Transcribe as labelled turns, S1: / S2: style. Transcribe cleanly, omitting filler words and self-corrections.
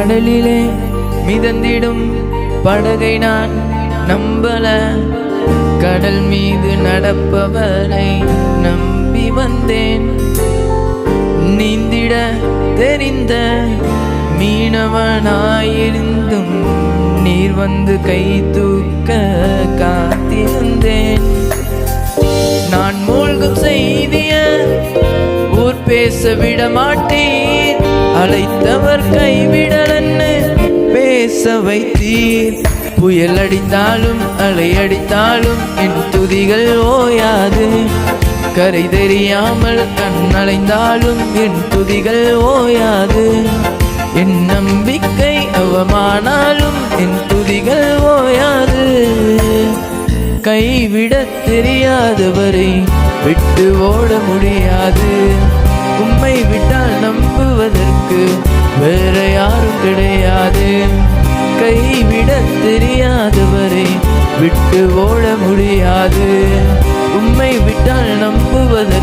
S1: கடலிலே மிதந்திடும் படகை நான் நம்பல, கடல் மீது நடப்பவரை நம்பி வந்தேன். நீந்திட தெரிந்த மீனவனாயிருந்தும் நீர் வந்து கை தூக்க காத்திருந்தேன். நான் மூழ்கும் செய்திய ஊர் பேச விட மாட்டீர், அழைத்தவர் கைவிடலன்னு பேச வைத்தீர். புயல் அடித்தாலும் அலை அடித்தாலும் என் துதிகள் ஓயாது, கரை தெரியாமல் கண் அலைந்தாலும் என் துதிகள் ஓயாது. என் நம்பிக்கை அவமானாலும் என் துதிகள் ஓயாது. கைவிட தெரியாதவரை விட்டு ஓட முடியாது, உம்மை விட்டால் நம்புவதற்கு வேற யாரும் கிடையாது. கைவிட தெரியாதவரை விட்டு ஓட முடியாது, உம்மை விட்டால் நம்புவதற்கு